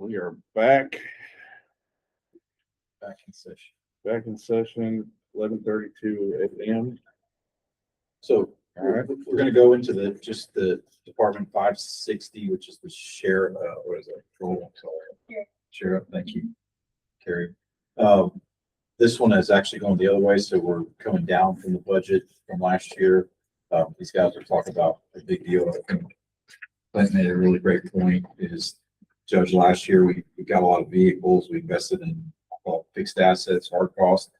We are back in session. back in session, 11:32 a.m. So All right. we're going to go into the Department 560, which is the sheriff. What is it? Patrol, sorry. Sheriff. Thank you, Carrie. This one is actually going the other way, so we're coming down from the budget from last year. These guys are talking about a big deal. I think Clint made a really great point. Is Judge, last year we got a lot of vehicles. We invested in fixed assets, hard cost.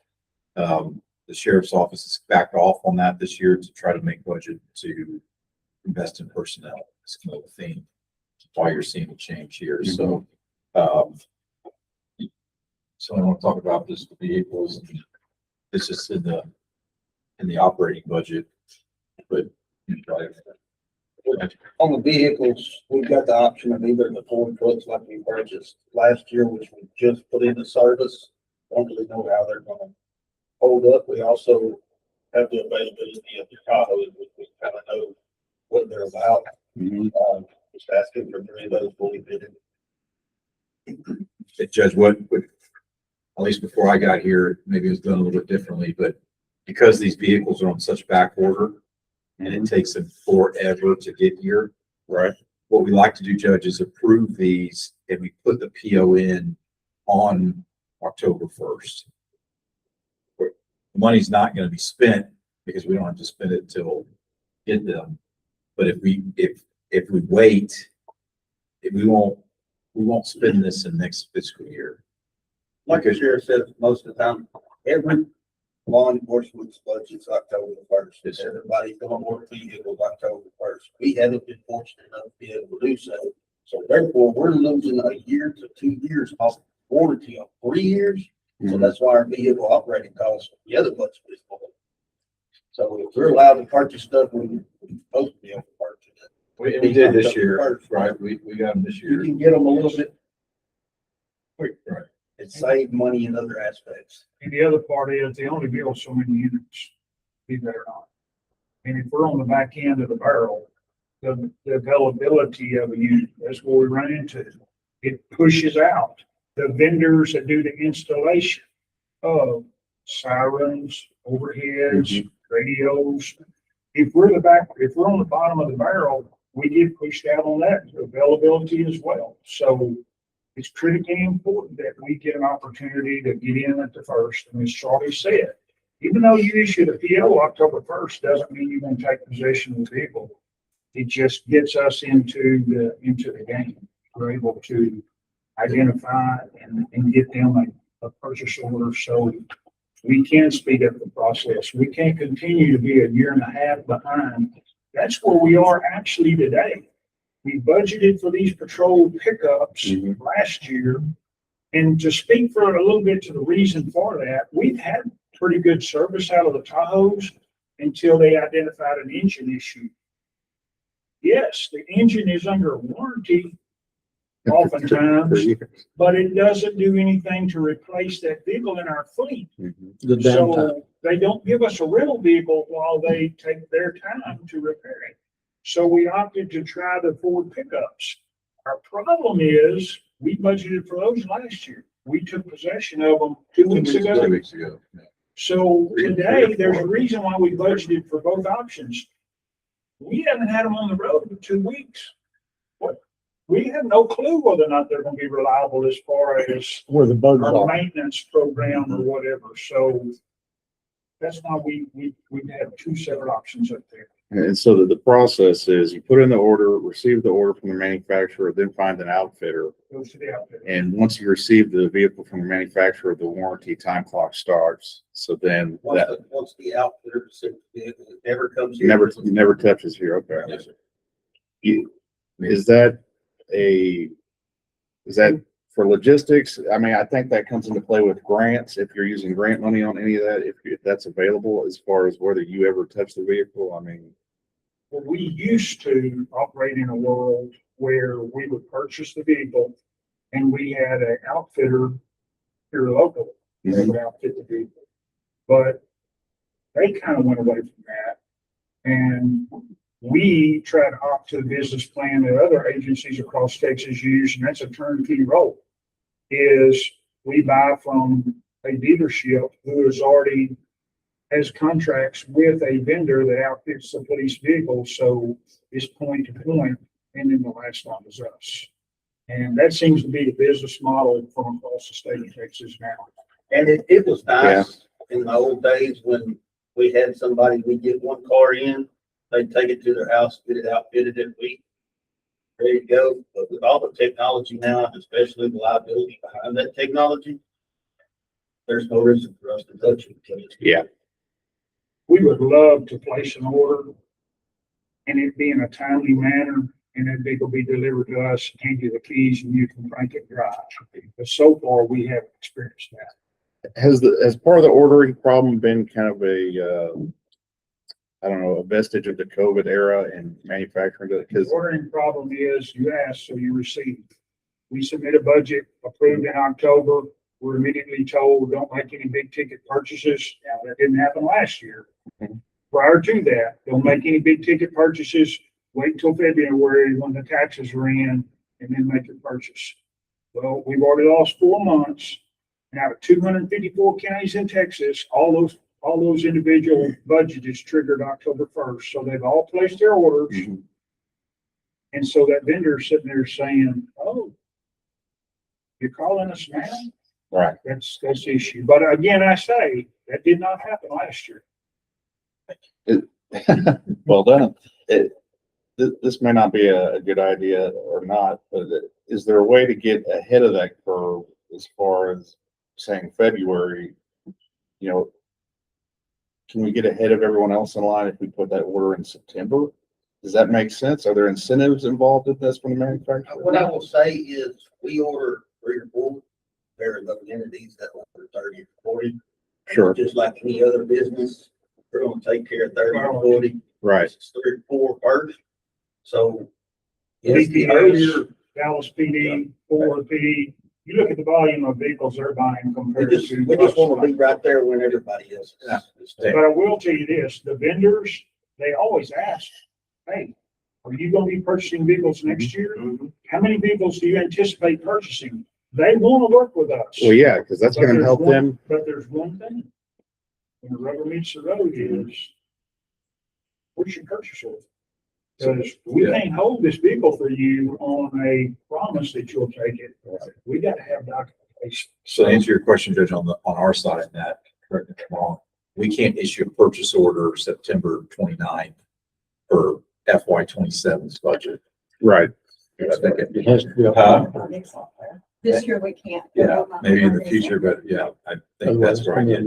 The sheriff's office has backed off on that this year to try to make budget to invest in personnel. It's kind of a theme. That's why you're seeing a change here. Mhm. So I want to talk about this vehicles. This is in the operating budget, but On the vehicles, we've got the option of either the Ford trucks like we purchased last year, which we just put into service. Don't really know how they're gonna hold up. We also have the availability of the Tahoe, which we kind of know what they're about. Just asking for 3 of those fully fitted. Judge, what at least before I got here, maybe it was done a little bit differently, but because these vehicles are on such back order and it takes them forever to get here, Right. what we like to do, Judge, is approve these and we put the PO in on October 1st. The money's not going to be spent because we don't have to spend it till get them. But if we wait, we won't spend this in next fiscal year. Like the sheriff says, most of the time, every law enforcement's budget's October 1st. Everybody's going to work vehicles October 1st. We haven't been fortunate enough to be able to do so. So therefore, we're losing a year to 2 years off warranty of 3 years. So that's why our vehicle operating costs, the other budget is more. So if we're allowed to purchase stuff, we're supposed to be able to purchase it. We did this year, right? We got them this You year. can get them a little bit Quick, right? and save money in other aspects. And the other part is they only build so many units, believe that or not. And if we're on the back end of the barrel, the availability of a unit, that's what we run into. It pushes out the vendors that do the installation of sirens, overheads, radios. If we're on the bottom of the barrel, we get pushed out on that availability as well. So it's critically important that we get an opportunity to get in at the first. And as Charlie said, even though you issued a PO October 1st, doesn't mean you're going to take possession of the vehicle. It just gets us into the game. We're able to identify and get them a purchase order so we can speed up the process. We can't continue to be a year and a half behind. That's where we are actually today. We budgeted for these patrol pickups last year. And to speak for a little bit to the reason for that, we've had pretty good service out of the Tahoes until they identified an engine issue. Yes, the engine is under warranty oftentimes, but it doesn't do anything to replace that vehicle in our fleet. So they don't give us a rental vehicle while they take their time to repair it. So we opted to try the Ford pickups. Our problem is we budgeted for those last year. We took possession of them 2 weeks ago. 2 weeks ago. Yeah. So today, there's a reason why we budgeted for both options. We haven't had them on the road for 2 weeks. We have no clue whether or not they're going to be reliable as far as Where the bugs our are. maintenance program or whatever. So that's why we have 2 separate options up there. And so the process is you put in the order, receive the order from the manufacturer, then find an outfitter. Goes to the outfit. And once you receive the vehicle from the manufacturer, the warranty time clock starts. So then that Once the outfitter says it never comes here. never touches here. Okay. Yes, sir. Is that for logistics? I mean, I think that comes into play with grants. If you're using grant money on any of that, if that's available, as far as whether you ever touch the vehicle, I mean. Well, we used to operate in a world where we would purchase the vehicle and we had an outfitter here locally that would outfit the vehicle. But they kind of went away from that. And We try to opt to the business plan that other agencies across Texas use, and that's a turnkey role. Is we buy from a dealership who is already has contracts with a vendor that outfits the police vehicles, so it's point to point, and then the last one is us. And that seems to be the business model from across the state of Texas now. And it was nice in the old days when we had somebody, we get one car in, they'd take it to their house, get it outfitted in a week. There you go. But with all the technology now, and especially the liability behind that technology, there's no reason for us to touch it. Yeah. We would love to place an order and it be in a timely manner, and that vehicle be delivered to us, hand you the keys, and you can crank it drive. But so far, we haven't experienced that. Has part of the ordering problem been kind of a, I don't know, a vestige of the COVID era and manufacturing? The Because ordering problem is you ask, so you receive. We submit a budget approved in October. We're immediately told, don't make any big ticket purchases. Now, that didn't happen last year. Mhm. Prior to that, don't make any big ticket purchases. Wait till February when the taxes are in and then make your purchase. Well, we've already lost 4 months. And out of 254 counties in Texas, all those individual budgets is triggered October 1st. So they've all placed their orders. Mhm. And so that vendor is sitting there saying, oh, you're calling us now? right. That's the issue. But again, I say that did not happen last year. Well done. This may not be a good idea or not, but is there a way to get ahead of that curve as far as saying February? You know, can we get ahead of everyone else in line if we put that order in September? Does that make sense? Are there incentives involved in this from the manufacturer? What I will say is we order 3 or 4. There are those entities that order 30 or 40. Sure. Just like any other business, we're gonna take care of 30 or 40. Right. It's 3 or 4 first. So. yes, the BPOs, earlier- Dallas PD, Ford PD, you look at the volume of vehicles they're buying We compared just, to. we just wanna be right there when everybody else is. But I will tell you this, the vendors, they always ask, hey, are you gonna be purchasing vehicles next year? Mhm. How many vehicles do you anticipate purchasing? They wanna work with us. Well, yeah, because that's But going to there's help one- them. But there's one thing. When the rubber meets the road is, what's your purchase order? Because we Yeah. can't hold this vehicle for you on a promise that you'll take it. We gotta have documentation. So to answer your question, Judge, on our side of that, correct me if I'm wrong, we can't issue a purchase order September 29th for FY 27's budget. Right. This year we can't. Yeah, maybe in the future, but yeah, I think that's where I get.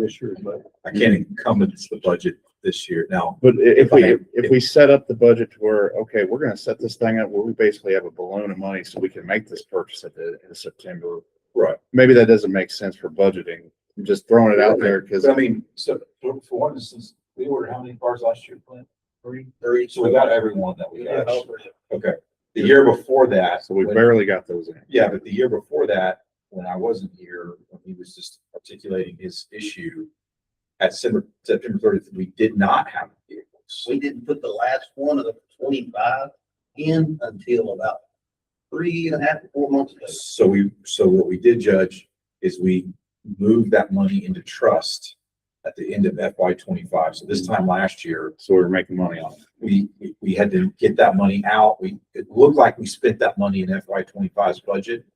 I can't encompass the budget this year. Now, But If if we set up the budget to where, okay, we're going to set this thing up where we basically have a balloon of money so we can make this purchase in September. right. Maybe that doesn't make sense for budgeting. I'm just throwing it out there because But I mean, so for one instance, we ordered how many cars last year, Clint? 3. So we got everyone that we Yeah, got. over. Okay. The year before that. so we when- barely got those in. Yeah, but the year before that, when I wasn't here, when he was just articulating his issue at September 30th, we did not have vehicles. We didn't put the last one of the 25 in until about 3.5 to 4 months ago. So what we did, Judge, is we moved that money into trust at the end of FY 25. So this time last year, So we were making money on it. we had to get that money out. It looked like we spent that money in FY 25's budget,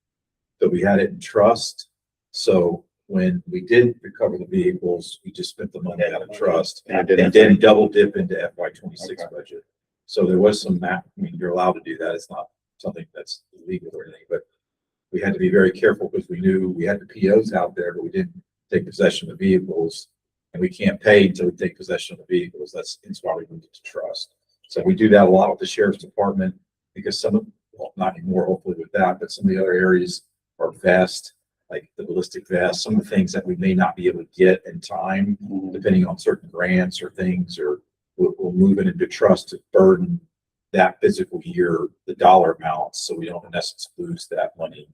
but we had it in trust. So when we did recover the vehicles, we just spent the money out of trust And it and didn't then double dip into FY 26 Okay. budget. So there was some I mean, you're allowed to do that. It's not something that's illegal or anything, but we had to be very careful because we knew we had the POs out there, but we didn't take possession of the vehicles. And we can't pay until we take possession of the vehicles. That's why we moved it to trust. So we do that a lot with the sheriff's department because some of, well, not anymore, hopefully with that, but some of the other areas are vest, like the ballistic vest, some of the things that we may not be able to get in time, depending on certain grants or things, or we'll move it into trust to burden that physical year, the dollar amounts, so we don't in essence lose that money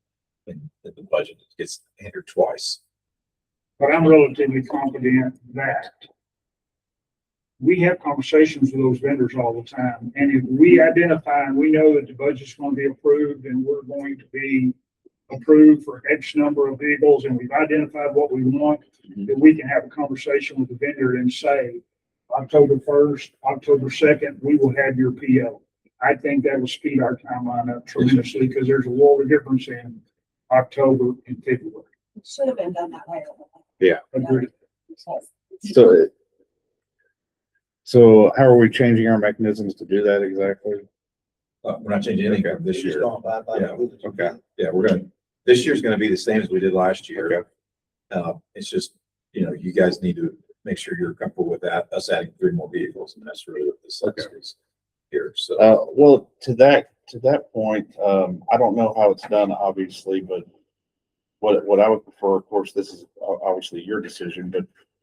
in the budget. It gets entered twice. But I'm relatively confident that we have conversations with those vendors all the time. And if we identify and we know that the budget's going to be approved and we're going to be approved for X number of vehicles and we've identified what we want, that we can have a conversation with the vendor and say, October 1st, October 2nd, we will have your PO. I think that will speed our timeline up tremendously because there's a world of difference in October and February. It should have been done that way. Agreed. So, so how are we changing our mechanisms to do that exactly? We're not changing anything from this Just year. don't abide by the Yeah, rules. Okay. Yeah, this year's gonna be the same as we did last year. Okay. It's just, you guys need to make sure you're comfortable with that, us adding 3 more vehicles, and that's really what this is here, so. Well, to that point, I don't know how it's done, obviously, but what I would prefer, of course, this is obviously your decision,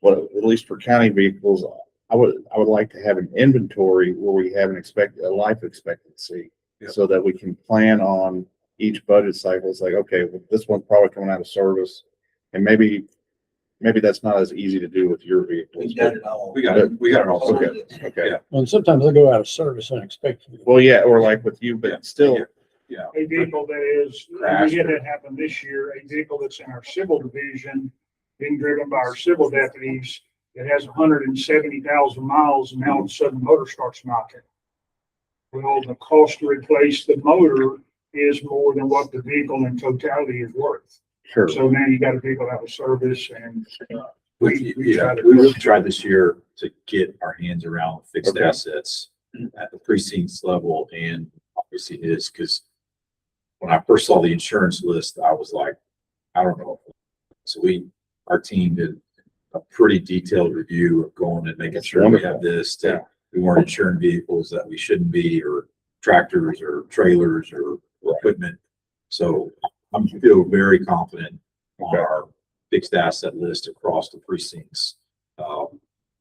but at least for county vehicles, I would like to have an inventory where we have a life expectancy Yep. so that we can plan on each budget cycle. It's like, okay, well, this one's probably coming out of service, and maybe that's not as easy to do with your vehicles. We've got it all. We got it all. Okay. Okay. Yeah. Well, sometimes they go out of service unexpectedly. Well, yeah, or like with you, but still, Yeah. A vehicle that is, we Crashed had or- that happen this year, a vehicle that's in our civil division, being driven by our civil deputies, it has 170,000 miles and now all of a sudden the motor starts knocking. Well, the cost to replace the motor is more than what the vehicle in totality is worth. sure. So now you got a vehicle out of service and we try to. We really tried this year to get our hands around fixed Okay. assets at the precincts level, and obviously it is, because when I first saw the insurance list, I was like, I don't know. So our team did a pretty detailed review of going and making That's sure we wonderful. have this, Yeah. that we weren't insuring vehicles that we shouldn't be, or tractors or trailers or equipment. So I feel very confident on Okay. our fixed asset list across the precincts.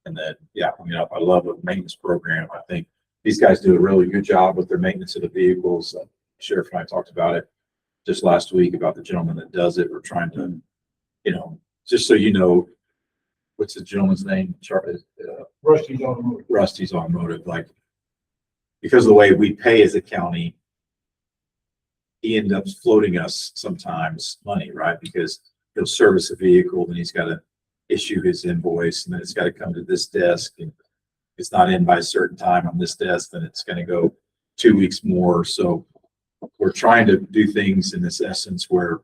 And then, yeah, I love the maintenance program. I think these guys do a really good job with their maintenance of the vehicles. Sheriff and I talked about it just last week about the gentleman that does it. We're trying to, just so you know, what's the gentleman's name? Rusty's Automotive. Rusty's Automotive, like, because of the way we pay as a county, he ends up floating us sometimes money, right? Because he'll service a vehicle, then he's got to issue his invoice, and then it's got to come to this desk, and if it's not in by a certain time on this desk, then it's going to go 2 weeks more. So we're trying to do things in this essence where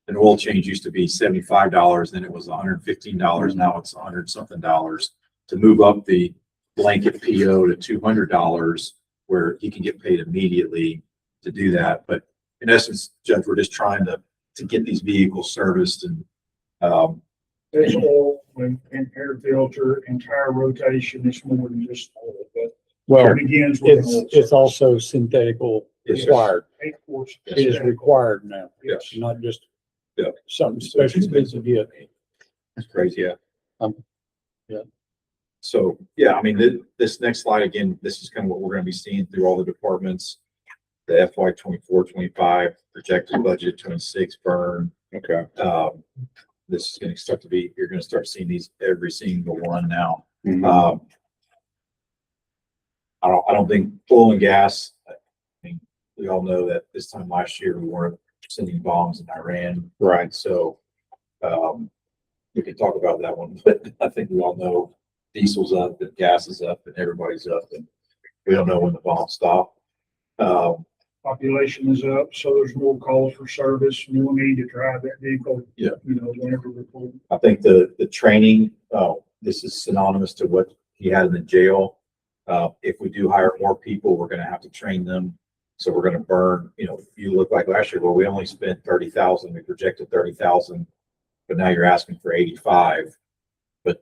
an oil change used to be $75, then it was $115, now it's $100 something to move up the blanket PO to $200, where he can get paid immediately to do that. But in essence, Judge, we're just trying to get these vehicles serviced, and There's oil and air filter and tire rotation. It's more than just oil, but Well, it begins with an oil. it's also synthetical Yes, sir. required. Of course. It is required now. Yes. Not just Yeah. something special to get. it's crazy. Yeah. Yeah. So, yeah, I mean, this next slide, again, this is kind of what we're going to be seeing through all the departments. The FY 24-25 projected budget, 26 burn. Okay. This is going to start to be, you're going to start seeing these every single one now. Mhm. I don't think oil and gas, I mean, we all know that this time last year, we weren't sending bombs in Iran. Right. So, we can talk about that one, but I think we all know diesel's up and gas is up and everybody's up, and we don't know when the bombs stop. Population is up, so there's more calls for service, more need to drive that vehicle. Yeah. Whenever we're pulled. I think the training, this is synonymous to what he had in the jail. If we do hire more people, we're gonna have to train them. So we're gonna burn, you look like last year, well, we only spent 30,000, we projected 30,000, but now you're asking for 85. But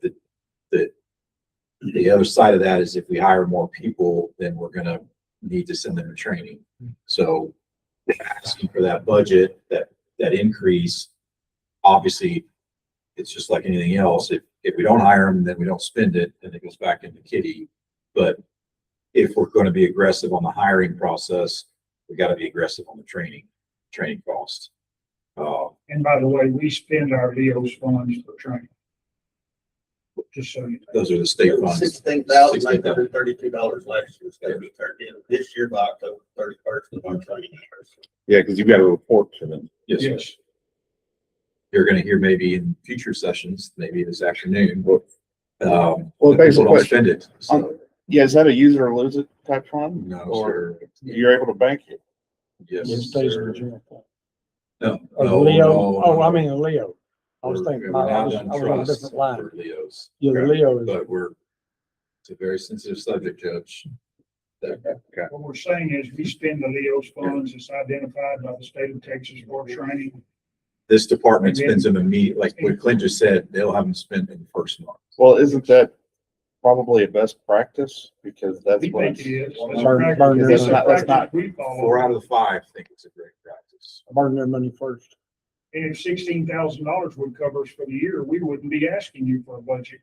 the other side of that is if we hire more people, then we're gonna need to send them to training. So asking for that budget, that increase, obviously, it's just like anything else. If we don't hire them, then we don't spend it, and it goes back into kitty. But if we're going to be aggressive on the hiring process, we got to be aggressive on the training cost. And by the way, we spend our VO's funds for training. just so you know. Those are the state funds. $16,932 last year. It's gotta be turned in this year by October 31st of our training year. Yeah, because you've got to report to them. Yes, sir. Yes, You're gonna hear maybe in future sessions, maybe this afternoon. Well, Well, the basic people don't question- spend it. So, Yeah, is that a use or lose it type fund? no, Or sir. you're able to bank it? Yes, It stays in sir. the general fund. No, Or the no, Leo, no, oh, I no. mean, a Leo. I was We're- thinking, we're I not was done on a trust different line. for Leos, Yeah, the Okay. Leo is, but it's a very sensitive subject, Judge. what we're saying is we spend the Leo's funds as identified by the state of Texas for training. This department spends them immediately, like what Clint just said, they'll have them spent in the first month. Well, isn't that probably a best practice? Because that's We what, think it is. That's a Burn- practice- burn that's their- a that's not- practice we follow. 4 out of the 5 think it's a great practice. burn their money first. And if $16,000 would cover us for the year, we wouldn't be asking you for a budget.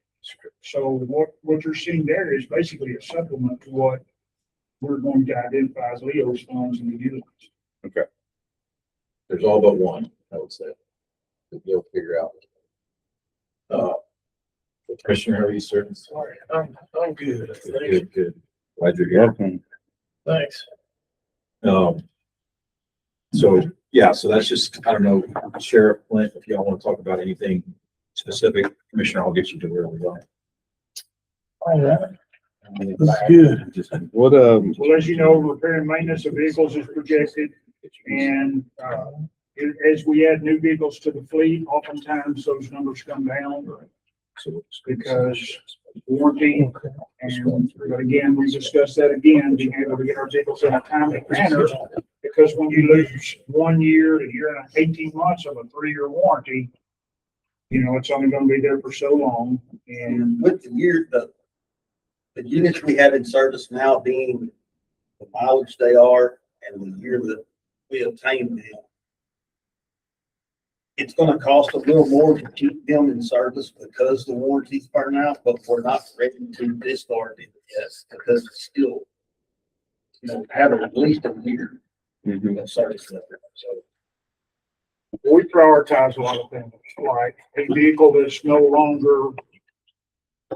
So what you're seeing there is basically a supplement to what we're going to identify as Leo's funds and the utilities. There's all but one, I would say, that you'll figure out. Commissioner, how are you, sir? Sorry, I'm good. Good, good. Glad you're here. welcome. Thanks. So, yeah, so that's just, I don't know, Sheriff Clint, if y'all want to talk about anything specific, Commissioner, I'll get you to where we are. All right. That's good. What, Well, as you know, repair and maintenance of vehicles is projected, and as we add new vehicles to the fleet, oftentimes those numbers come down because warranty. And, but again, we discussed that again, being able to get our vehicles in a timely manner, because when you lose 1 year, a year and 18 months of a 3-year warranty, you know, it's only gonna be there for so long, and With the year, the units we have in service now being the mileage they are and the year that we obtained them, it's gonna cost a little more to keep them in service because the warranties burn out, but we're not ready to discard it yet because it's still, you know, have at least a year of service left. So we prioritize a lot of things, like a vehicle that's no longer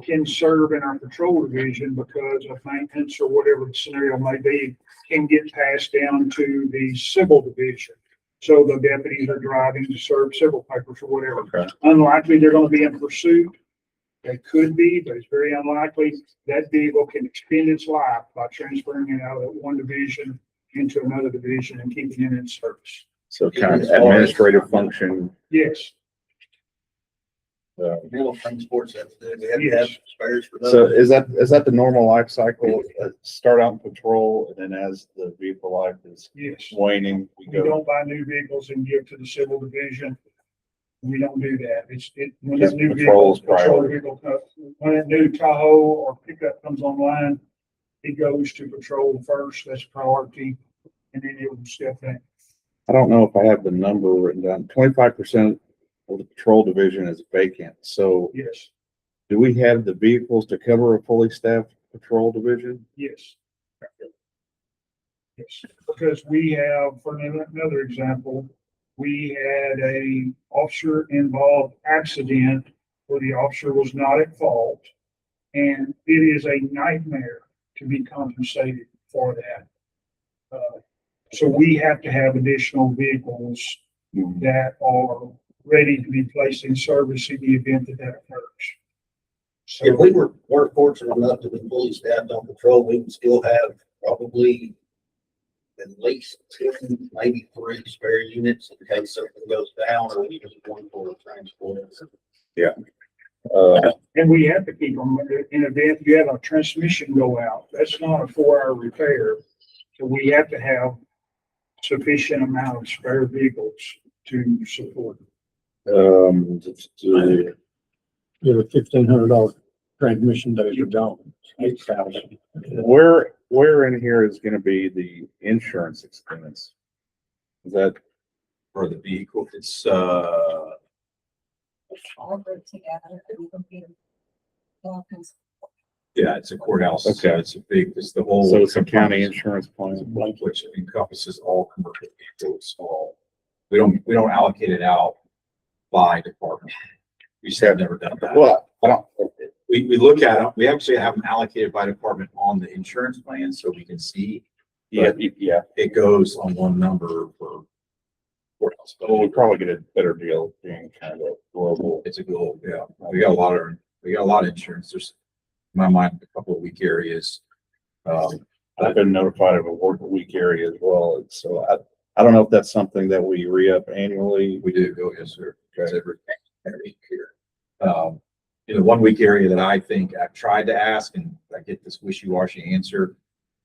can serve in our patrol division because of maintenance or whatever the scenario may be, can get passed down to the civil division. So the deputies are driving to serve civil papers or whatever. Okay. Unlikely they're gonna be in pursuit. They could be, but it's very unlikely. That vehicle can extend its life by transferring it out of one division into another division and keeping it in service. so kind of administrative function, Yes, middle transports, we have to Yes. have spares for those. so is that the normal life cycle? Start out in patrol, and then as the vehicle life is yes. waning, we We go. don't buy new vehicles and give to the civil division. We don't do that. When that new Patrol's vehicle, patrol priority. vehicle, when a new Tahoe or pickup comes online, it goes to patrol first. That's priority. And then it will step in. I don't know if I have the number written down. 25% of the patrol division is vacant. So Yes, do we have the vehicles to cover a fully staffed patrol division? yes. Yes, because we have, for another example, we had a officer involved accident where the officer was not at fault. And it is a nightmare to be compensated for that. So we have to have additional vehicles that are ready to be placed in service in the event that that occurs. If we weren't fortunate enough to be fully staffed on patrol, we would still have probably at least 2, maybe 3 spare units in case something goes down or even one for a transport. And we have to keep them in event you have a transmission go out. That's not a 4-hour repair. So we have to have sufficient amount of spare vehicles to support. Yeah, the $1,500 transmission days are gone. 8,000. Where in here is gonna be the insurance expense? Is that, For the vehicle, it's, All group together. And we'll be all kinds yeah, it's a courthouse. Okay. It's the whole. so it's a county insurance plan? Which encompasses all commercial vehicles, all. We don't allocate it out by department. We just have never done that. Well, I don't, we look at them, we actually have them allocated by department on the insurance plan, so we can see. Yeah, But yeah. it goes on one number for courthouse. Well, we'll probably get a better deal being kind of a global. It's a goal, yeah. We got a lot of insurance. There's, in my mind, a couple of weak areas. I've been notified of a work week area as well. And so I don't know if that's something that we re-up annually. We do go, yes, sir. Guys, every year. In the 1 week area that I think I've tried to ask and I get this wishy-washy answer.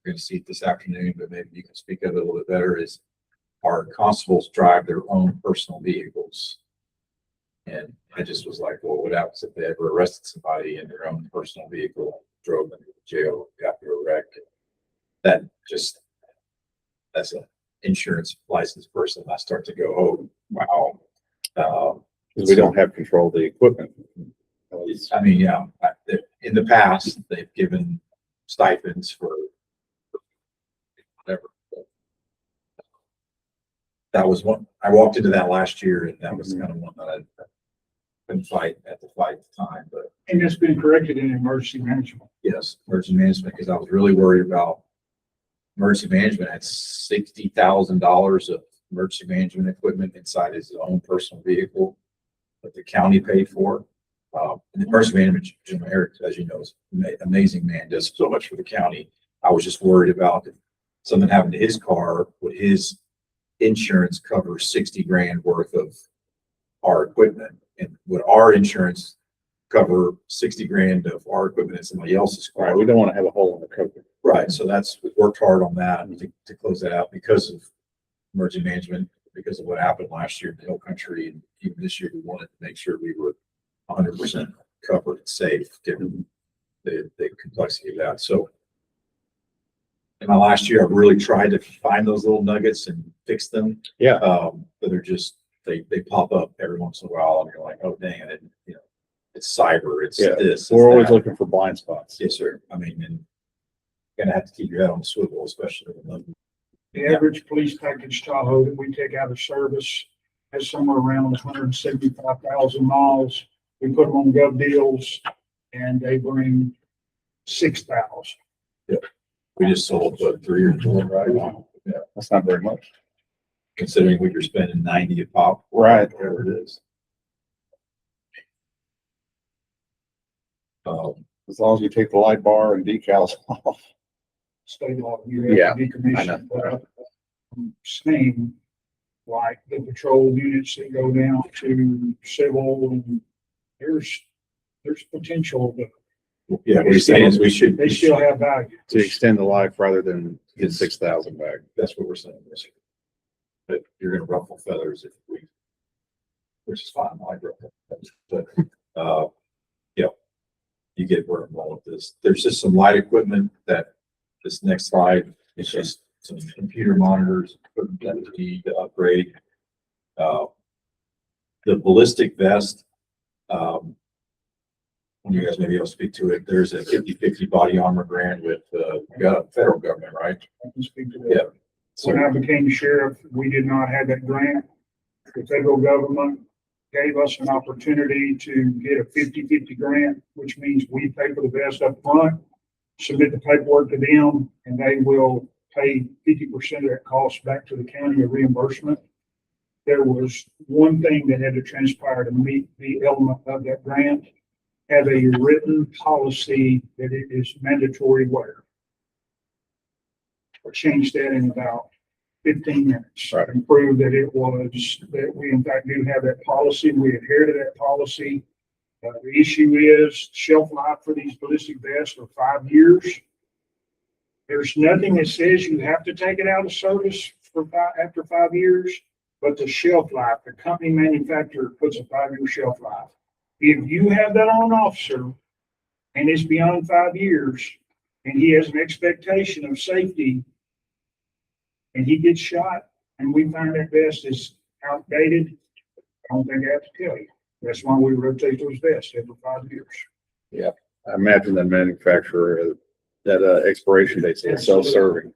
We're gonna see it this afternoon, but maybe you can speak of it a little bit better, is our constables drive their own personal vehicles. And I just was like, well, what happens if they ever arrested somebody in their own personal vehicle, drove them to jail, got their wreck? That's an insurance licensed person. I start to go, oh, wow. Because we don't have control of the equipment. I mean, yeah, in the past, they've given stipends for whatever. That was one, I walked into that last year and that was kind of one that I couldn't fight at the time, but And it's been corrected in emergency management. yes, emergency management, because I was really worried about emergency management had $60,000 of emergency management equipment inside his own personal vehicle that the county paid for. And the emergency management, Jim Eric, as you know, is an amazing man, does so much for the county. I was just worried about if something happened to his car, would his insurance cover 60 grand worth of our equipment? And would our insurance cover 60 grand of our equipment in somebody else's car? Right, we don't want to have a hole in the cover. Right, so we worked hard on that to close that out because of emergency management, because of what happened last year in the Hill Country, and even this year, we wanted to make sure we were 100% covered and safe, given the complexity of that. So in my last year, I've really tried to find those little nuggets and fix them. Yeah. But they're just, they pop up every once in a while, and you're like, oh, dang, I didn't, it's cyber, it's Yeah, this. it's We're always that. looking for blind spots. Yes, sir. I mean, and gonna have to keep your head on the swivel, especially when The average police package Tahoe that we take out of service has somewhere around 175,000 miles. We put them on gov deals and they bring 6,000. we just sold, what, 3 or 4 right now. Yeah, That's not very much. considering we were spending 90 a pop. Right. Whatever it is. As long as you take the light bar and decals off. State law, you have Yeah, to decommission. I know. But I'm saying, like the patrol units that go down to civil, and there's potential, but Yeah, what you're saying is we should. they still have value. To extend the life rather than get 6,000 back. That's what we're saying. Yes, sir. But you're gonna ruffle feathers if we, which is fine, I like ruffle feathers, but, yeah, you get where I'm going with this. There's just some light equipment that this next slide is just some computer monitors equipment that we need to upgrade. The ballistic vest, you guys maybe I'll speak to it. There's a 50-50 body armor grant with, federal government, right? I can speak to that. Yeah. So, When I became sheriff, we did not have that grant. The federal government gave us an opportunity to get a 50-50 grant, which means we pay for the vest up front, submit the paperwork to them, and they will pay 50% of that cost back to the county of reimbursement. There was one thing that had to transpire to meet the element of that grant, have a written policy that it is mandatory wear. Or change that in about 15 minutes. Right. And prove that it was, that we in fact do have that policy, we adhere to that policy. The issue is shelf life for these ballistic vests are 5 years. There's nothing that says you have to take it out of service after 5 years, but the shelf life, the company manufacturer puts a 5-year shelf life. If you have that on an officer and it's beyond 5 years and he has an expectation of safety and he gets shot and we find that vest is outdated, I don't think I have to tell you. That's why we rotate those vests every 5 years. I imagine the manufacturer, that expiration date is self-serving.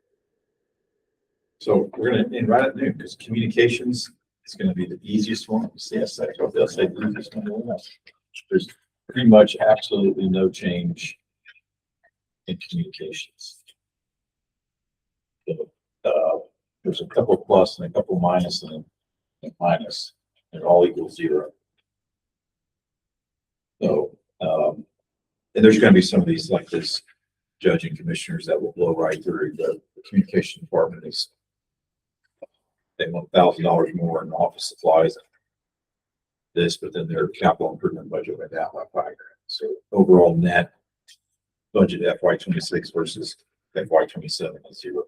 so we're gonna end right at noon because communications is gonna be the easiest one. Yes, that's what they'll say. The easiest one. There's pretty much absolutely no change in communications. So, there's a couple plus and a couple minus and a minus, and all equals 0. So, and there's gonna be some of these like this judge and commissioners that will blow right through. The communication department is, they want $1,000 more in office supplies. This, but then their capital improvement budget went down by $5,000. So overall net budget FY26 versus FY27 is $0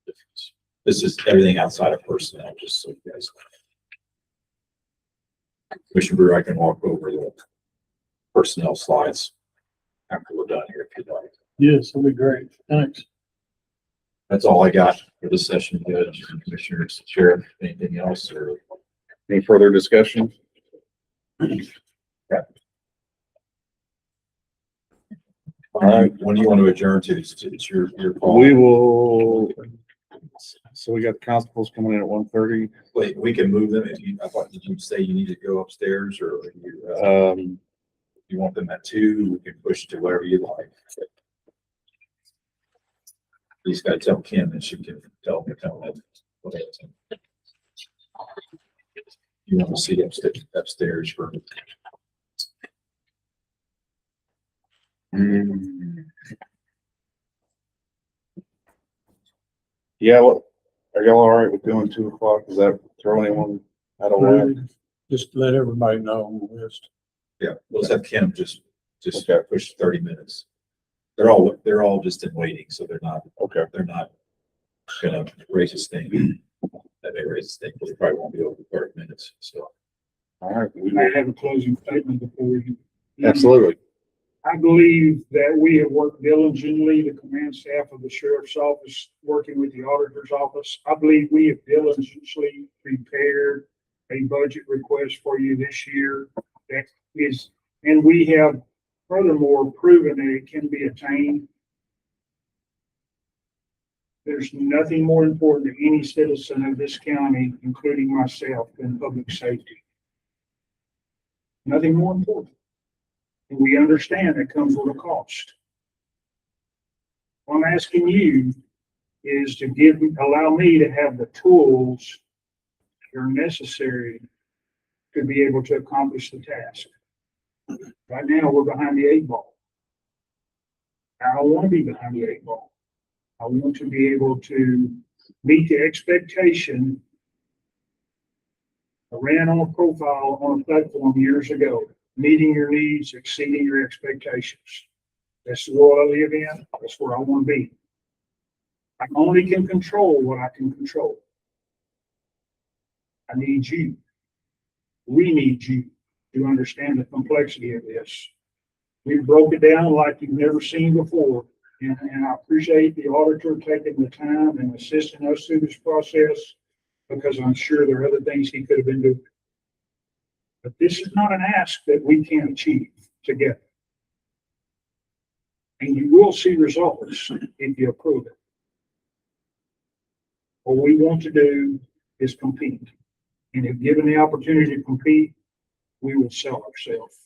difference. This is everything outside of personnel, just so you guys know. Commissioner Brewer, I can walk over the personnel slides after we're done here if you'd like. Yes, that'd be great. Thanks. That's all I got for this session, Judge and Commissioners. Sheriff, anything else or? Any further discussion? All right, when do you want to adjourn to? It's your call. We will, so we got the constables coming in at 1:30. Wait, we can move them if you, I thought, did you say you need to go upstairs or you, you want them at 2? We can push to wherever you like. You just gotta tell Kim and she can tell them. You want to see upstairs for. Yeah, what, are y'all all right with doing 2 o'clock? Does that throw anyone out of whack? Just let everybody know on the list. Yeah, let's have Kim just Okay. push 30 minutes. They're all just in waiting, so they're not gonna raise a stink. That may raise a stink, but they probably won't be over 30 minutes, so. All right. I have a closing statement before you. Absolutely. I believe that we have worked diligently, the command staff of the sheriff's office, working with the auditor's office. I believe we have diligently prepared a budget request for you this year that is, and we have furthermore proven that it can be attained. There's nothing more important to any citizen of this county, including myself, than public safety. Nothing more important. And we understand it comes with a cost. What I'm asking you is to allow me to have the tools that are necessary to be able to accomplish the task. Right now, we're behind the 8 ball. I don't want to be behind the 8 ball. I want to be able to meet the expectation. I ran on a profile on a platform years ago, meeting your needs, exceeding your expectations. That's the world I live in. That's where I want to be. I only can control what I can control. I need you. We need you to understand the complexity of this. We broke it down like you've never seen before. And I appreciate the auditor taking the time and assisting us through this process, because I'm sure there are other things he could have been doing. But this is not an ask that we can't achieve together. And you will see results if you approve it. What we want to do is compete. And if given the opportunity to compete, we will sell ourselves.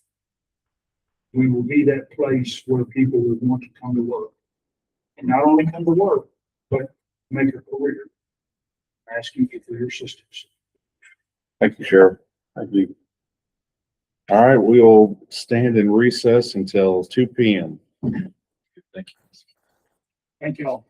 We will be that place where people would want to come to work. And not only come to work, but make a career. I'm asking you for your assistance. Thank you, Sheriff. Thank you. All right, we will stand in recess until 2 p.m. Thank you. Thank you all.